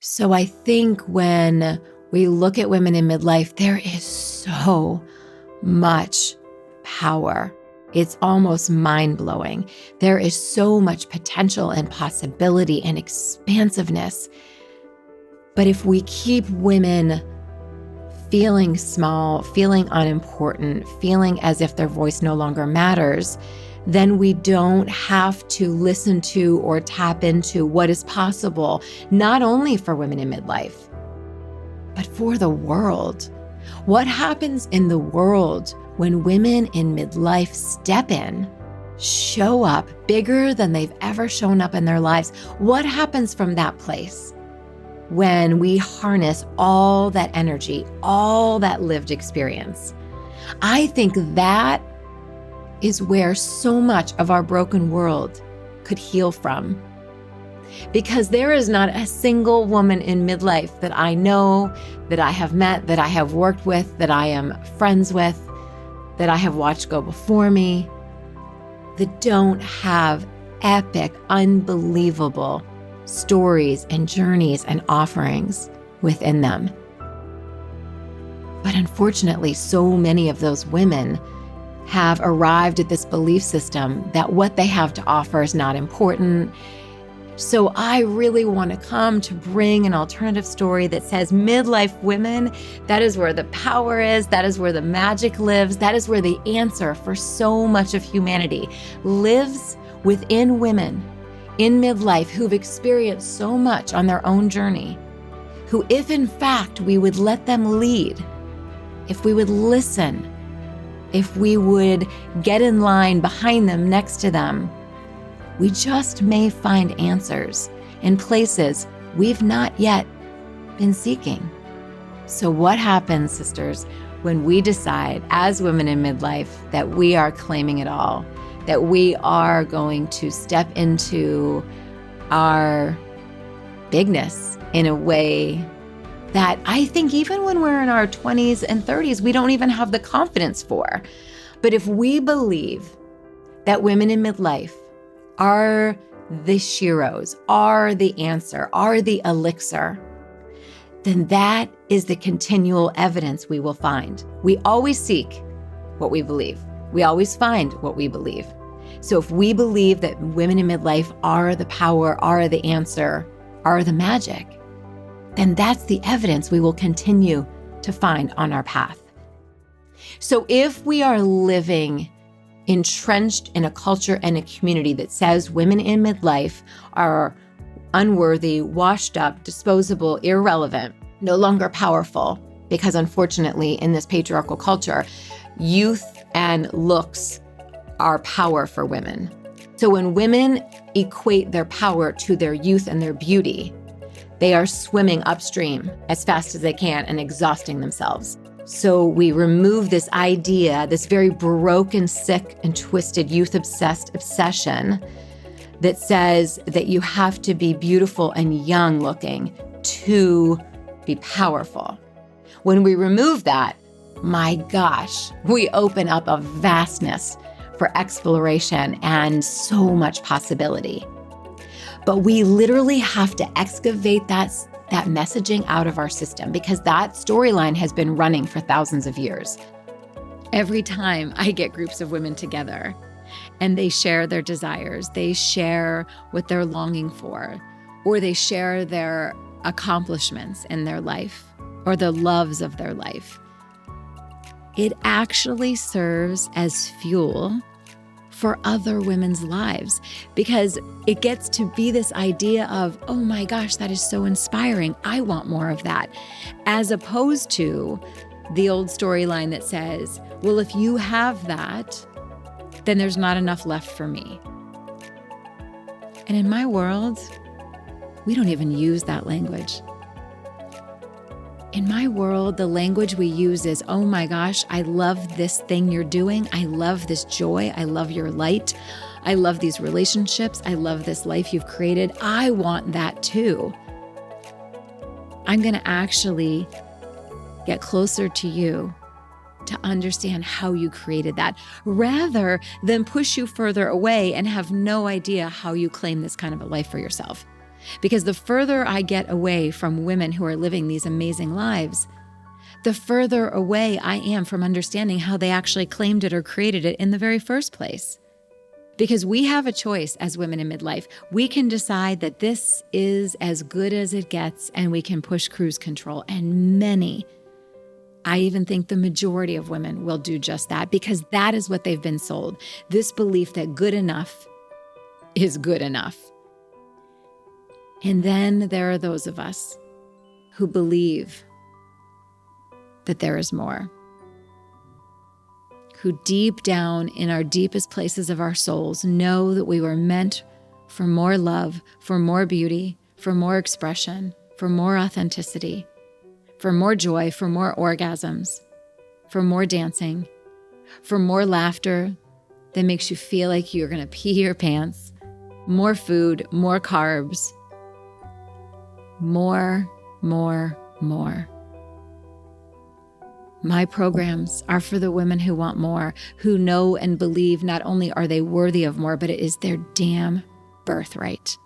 So I think when we look at women in midlife, there is so much power. It's almost mind-blowing. There is so much potential and possibility and expansiveness. But if we keep women feeling small, feeling unimportant, feeling as if their voice no longer matters, then we don't have to listen to or tap into what is possible, not only for women in midlife, but for the world. What happens in the world when women in midlife step in, show up bigger than they've ever shown up in their lives? What happens from that place when we harness all that energy, all that lived experience? I think that is where so much of our broken world could heal from. Because there is not a single woman in midlife that I know, that I have met, that I have worked with, that I am friends with, that I have watched go before me, that don't have epic, unbelievable stories and journeys and offerings within them. But unfortunately, so many of those women have arrived at this belief system that what they have to offer is not important. So I really want to come to bring an alternative story that says midlife women, that is where the power is, that is where the magic lives, that is where the answer for so much of humanity lives within women in midlife who've experienced so much on their own journey, who, if in fact we would let them lead, if we would listen, if we would get in line behind them, next to them, we just may find answers in places we've not yet been seeking. So what happens, sisters, when we decide as women in midlife that we are claiming it all, that we are going to step into our bigness in a way that I think even when we're in our 20s and 30s, we don't even have the confidence for. But if we believe that women in midlife are the sheroes, are the answer, are the elixir, then that is the continual evidence we will find. We always seek what we believe. We always find what we believe. So if we believe that women in midlife are the power, are the answer, are the magic, then that's the evidence we will continue to find on our path. So if we are living entrenched in a culture and a community that says women in midlife are unworthy, washed up, disposable, irrelevant, no longer powerful, because unfortunately in this patriarchal culture, youth and looks are power for women. So when women equate their power to their youth and their beauty, they are swimming upstream as fast as they can and exhausting themselves. So we remove this idea, this very broken, sick, and twisted youth-obsessed obsession that says that you have to be beautiful and young looking to be powerful. When we remove that, my gosh, we open up a vastness for exploration and so much possibility. But we literally have to excavate that messaging out of our system, because that storyline has been running for thousands of years. Every time I get groups of women together and they share their desires, they share what they're longing for, or they share their accomplishments in their life or the loves of their life, it actually serves as fuel for other women's lives, because it gets to be this idea of, oh my gosh, that is so inspiring. I want more of that. As opposed to the old storyline that says, well, if you have that, then there's not enough left for me. And in my world, we don't even use that language. In my world, the language we use is, oh my gosh, I love this thing you're doing. I love this joy. I love your light. I love these relationships. I love this life you've created. I want that too. I'm going to actually get closer to you to understand how you created that, rather than push you further away and have no idea how you claim this kind of a life for yourself. Because the further I get away from women who are living these amazing lives, the further away I am from understanding how they actually claimed it or created it in the very first place. Because we have a choice as women in midlife. We can decide that this is as good as it gets, and we can push cruise control. And many, I even think the majority of women will do just that, because that is what they've been sold. This belief that good enough is good enough. And then there are those of us who believe that there is more, who deep down in our deepest places of our souls know that we were meant for more love, for more beauty, for more expression, for more authenticity, for more joy, for more orgasms, for more dancing, for more laughter that makes you feel like you're going to pee your pants, more food, more carbs, more. My programs are for the women who want more, who know and believe not only are they worthy of more, but it is their damn birthright.